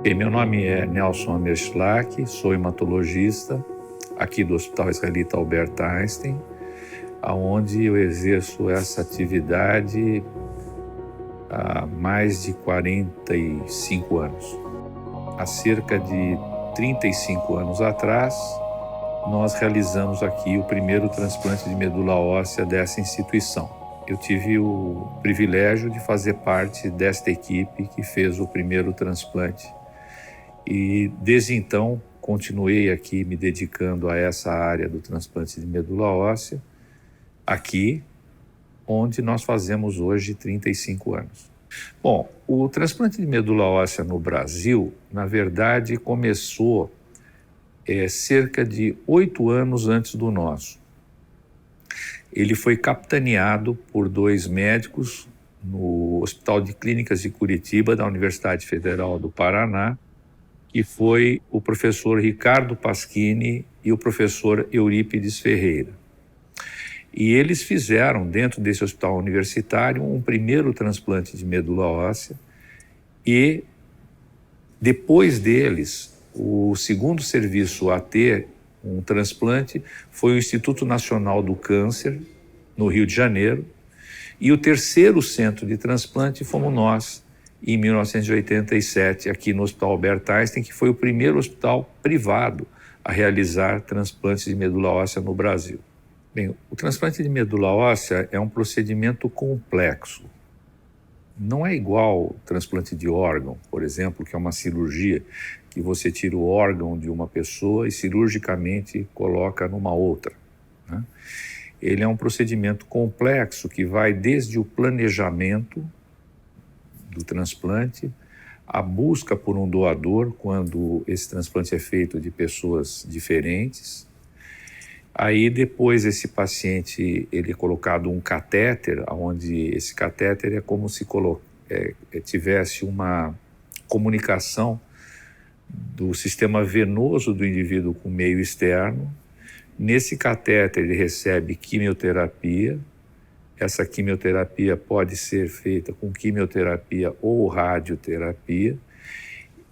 Meu nome é Nelson Amerschlack, sou hematologista aqui do Hospital Israelita Albert Einstein, onde eu exerço essa atividade há mais de 45 anos. Há cerca de 35 anos atrás, nós realizamos aqui o primeiro transplante de medula óssea dessa instituição. Eu tive o privilégio de fazer parte desta equipe que fez o primeiro transplante. E desde então continuei aqui me dedicando a essa área do transplante de medula óssea, aqui onde nós fazemos hoje 35 anos. Bom, o transplante de medula óssea no Brasil, na verdade, começou cerca de 8 anos antes do nosso. Ele foi capitaneado por 2 médicos no Hospital de Clínicas de Curitiba, da Universidade Federal do Paraná, que foi o professor Ricardo Pasquini e o professor Eurípides Ferreira. E eles fizeram, dentro desse hospital universitário, um primeiro transplante de medula óssea e, depois deles, o segundo serviço a ter um transplante foi o Instituto Nacional do Câncer, no Rio de Janeiro, e o terceiro centro de transplante fomos nós, em 1987, aqui no Hospital Albert Einstein, que foi o primeiro hospital privado a realizar transplantes de medula óssea no Brasil. Bem, o transplante de medula óssea é um procedimento complexo. Não é igual o transplante de órgão, por exemplo, que é uma cirurgia que você tira o órgão de uma pessoa e cirurgicamente coloca numa outra, né? Ele é um procedimento complexo que vai desde o planejamento do transplante, a busca por um doador quando esse transplante é feito de pessoas diferentes. Aí depois esse paciente, ele é colocado um catéter, onde esse catéter é como se tivesse uma comunicação do sistema venoso do indivíduo com o meio externo. Nesse catéter ele recebe quimioterapia. Essa quimioterapia pode ser feita com quimioterapia ou radioterapia,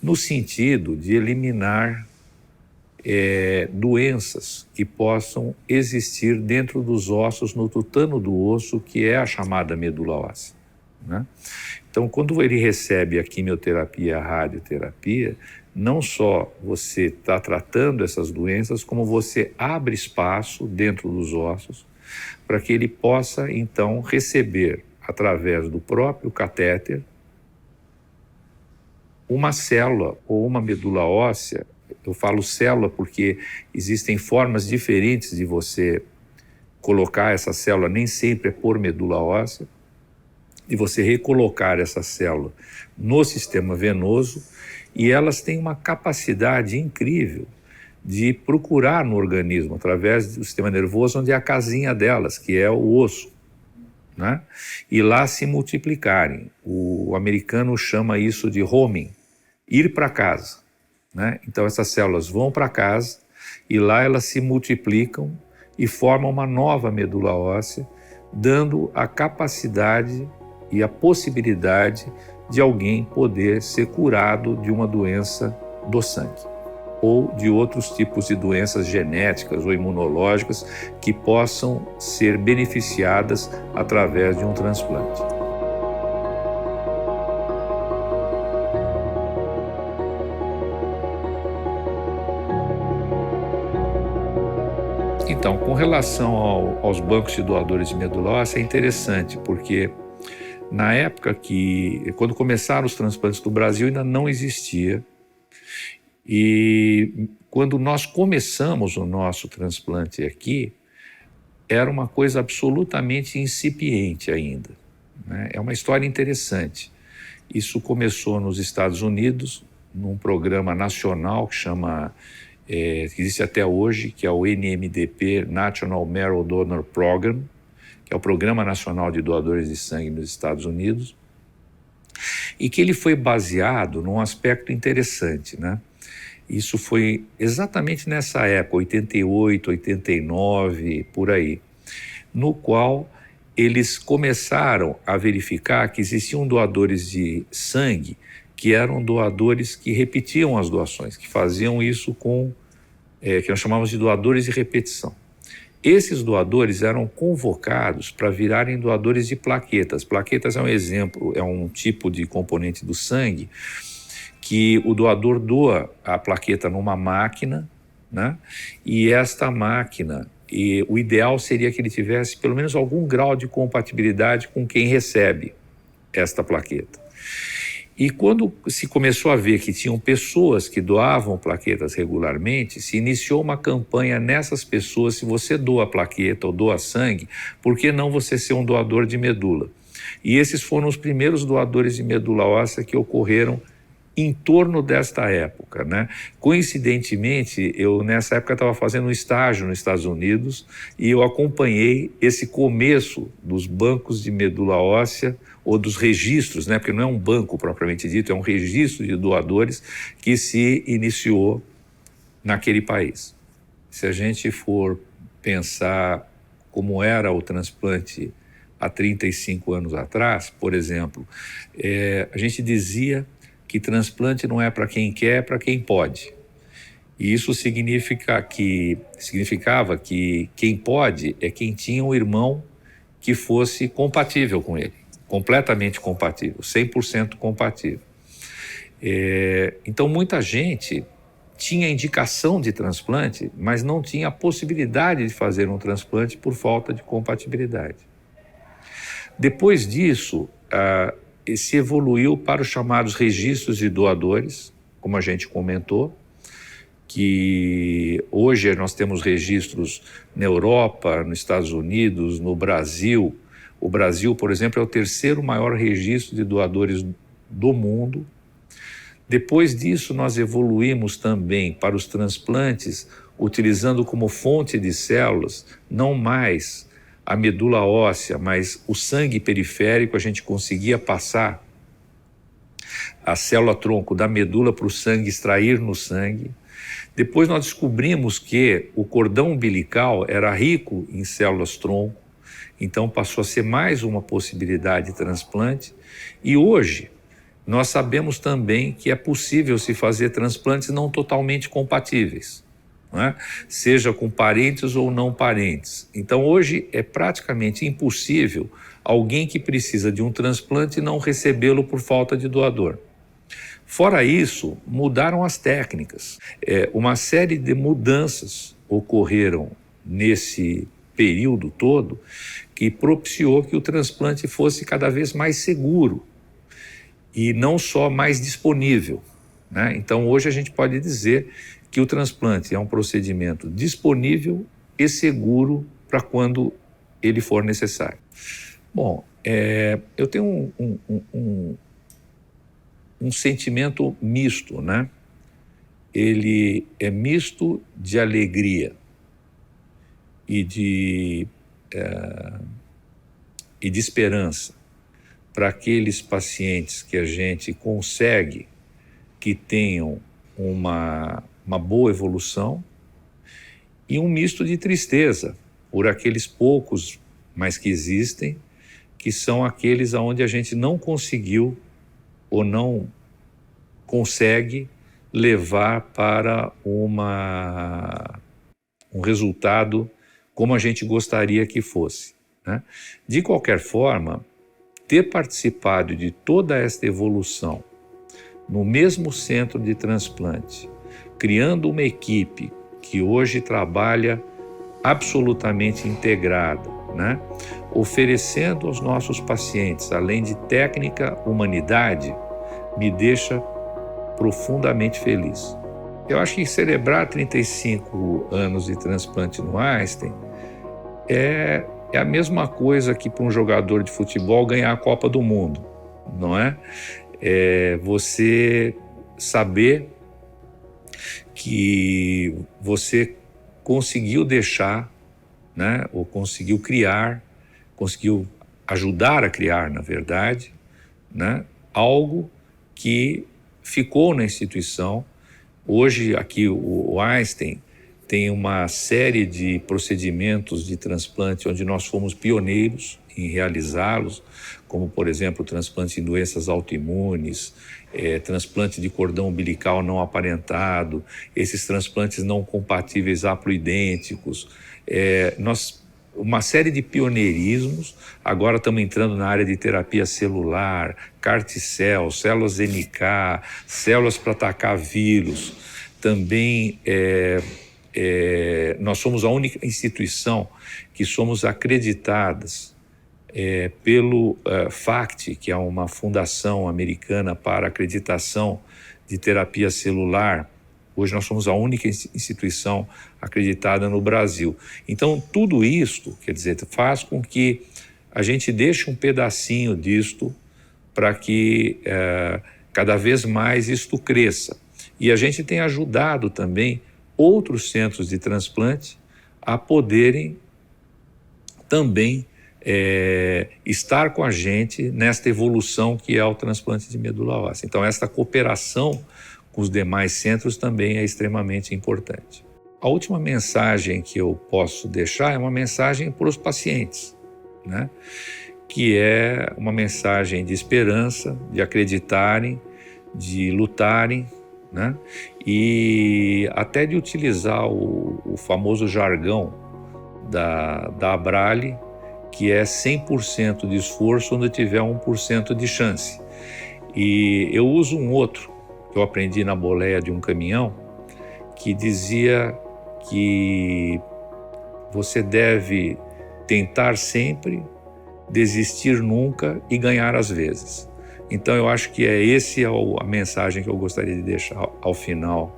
no sentido de eliminar doenças que possam existir dentro dos ossos, no tutano do osso, que é a chamada medula óssea, né? Então, quando ele recebe a quimioterapia e a radioterapia, não só você está tratando essas doenças, como você abre espaço dentro dos ossos para que ele possa, então, receber, através do próprio catéter, uma célula ou uma medula óssea. Eu falo célula porque existem formas diferentes de você colocar essa célula, nem sempre é por medula óssea, de você recolocar essa célula no sistema venoso, e elas têm uma capacidade incrível de procurar no organismo, através do sistema nervoso, onde é a casinha delas, que é o osso, né? E lá se multiplicarem. O americano chama isso de homing, ir para casa, né? Então essas células vão para casa e lá elas se multiplicam e formam uma nova medula óssea, dando a capacidade e a possibilidade de alguém poder ser curado de uma doença do sangue ou de outros tipos de doenças genéticas ou imunológicas que possam ser beneficiadas através de um transplante. Então, com relação aos bancos de doadores de medula óssea, é interessante, porque na época quando começaram os transplantes do Brasil, ainda não existia. E quando nós começamos o nosso transplante aqui, era uma coisa absolutamente incipiente ainda, né? É uma história interessante. Isso começou nos Estados Unidos, num programa nacional que que existe até hoje, que é o NMDP, National Marrow Donor Program, que é o Programa Nacional de Doadores de Sangue nos Estados Unidos, e que ele foi baseado num aspecto interessante, né? Isso foi exatamente nessa época, 88, 89, por aí, no qual eles começaram a verificar que existiam doadores de sangue que eram doadores que repetiam as doações, que faziam isso que nós chamamos de doadores de repetição. Esses doadores eram convocados para virarem doadores de plaquetas. Plaquetas é um exemplo, é um tipo de componente do sangue que o doador doa a plaqueta numa máquina, né? E esta máquina, o ideal seria que ele tivesse pelo menos algum grau de compatibilidade com quem recebe esta plaqueta. E quando se começou a ver que tinham pessoas que doavam plaquetas regularmente, se iniciou uma campanha nessas pessoas: se você doa plaqueta ou doa sangue, por que não você ser um doador de medula? E esses foram os primeiros doadores de medula óssea que ocorreram em torno desta época, né? Coincidentemente, eu nessa época estava fazendo um estágio nos Estados Unidos e eu acompanhei esse começo dos bancos de medula óssea, ou dos registros, né? Porque não é um banco propriamente dito, é um registro de doadores que se iniciou naquele país. Se a gente for pensar como era o transplante há 35 anos atrás, por exemplo, a gente dizia que transplante não é para quem quer, é para quem pode. E isso significava que quem pode é quem tinha um irmão que fosse compatível com ele, completamente compatível, 100% compatível. Então muita gente tinha indicação de transplante, mas não tinha a possibilidade de fazer um transplante por falta de compatibilidade. Depois disso, se evoluiu para os chamados registros de doadores, como a gente comentou, que hoje nós temos registros na Europa, nos Estados Unidos, no Brasil. O Brasil, por exemplo, é o terceiro maior registro de doadores do mundo. Depois disso, nós evoluímos também para os transplantes, utilizando como fonte de células, não mais a medula óssea, mas o sangue periférico. A gente conseguia passar a célula-tronco da medula para o sangue, extrair no sangue. Depois nós descobrimos que o cordão umbilical era rico em células-tronco, então passou a ser mais uma possibilidade de transplante. E hoje nós sabemos também que é possível se fazer transplantes não totalmente compatíveis, não é? Seja com parentes ou não parentes. Então hoje é praticamente impossível alguém que precisa de um transplante não recebê-lo por falta de doador. Fora isso, mudaram as técnicas. Uma série de mudanças ocorreram nesse período todo que propiciou que o transplante fosse cada vez mais seguro e não só mais disponível, né? Então hoje a gente pode dizer que o transplante é um procedimento disponível e seguro para quando ele for necessário. Bom, eu tenho um sentimento misto, né? Ele é misto de alegria e de esperança para aqueles pacientes que a gente consegue que tenham uma boa evolução, e um misto de tristeza por aqueles poucos, mas que existem, que são aqueles onde a gente não conseguiu ou não consegue levar para um resultado como a gente gostaria que fosse, né? De qualquer forma, ter participado de toda esta evolução no mesmo centro de transplante, criando uma equipe que hoje trabalha absolutamente integrada, né? Oferecendo aos nossos pacientes, além de técnica, humanidade, me deixa profundamente feliz. Eu acho que celebrar 35 anos de transplante no Einstein é a mesma coisa que para um jogador de futebol ganhar a Copa do Mundo, não é? Você saber que você conseguiu deixar, né, ou conseguiu criar, conseguiu ajudar a criar, na verdade, né, algo que ficou na instituição. Hoje aqui o Einstein tem uma série de procedimentos de transplante onde nós fomos pioneiros em realizá-los, como, por exemplo, transplante em doenças autoimunes, transplante de cordão umbilical não aparentado, esses transplantes não compatíveis haploidênticos, uma série de pioneirismos. Agora estamos entrando na área de terapia celular, CAR-T-cell, células NK, células para atacar vírus. Também nós somos a única instituição que somos acreditadas pelo FACT, que é uma fundação americana para acreditação de terapia celular. Hoje nós somos a única instituição acreditada no Brasil. Então, tudo isto, quer dizer, faz com que a gente deixe um pedacinho disto para que cada vez mais isto cresça. E a gente tem ajudado também outros centros de transplante a poderem também estar com a gente nesta evolução que é o transplante de medula óssea. Então, esta cooperação com os demais centros também é extremamente importante. A última mensagem que eu posso deixar é uma mensagem para os pacientes, né? Que é uma mensagem de esperança, de acreditarem, de lutarem, né? E até de utilizar o famoso jargão da Abrale, que é 100% de esforço onde tiver 1% de chance. E eu uso um outro, que eu aprendi na boleia de um caminhão, que dizia que você deve tentar sempre, desistir nunca e ganhar às vezes. Então eu acho que a mensagem que eu gostaria de deixar ao final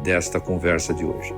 desta conversa de hoje.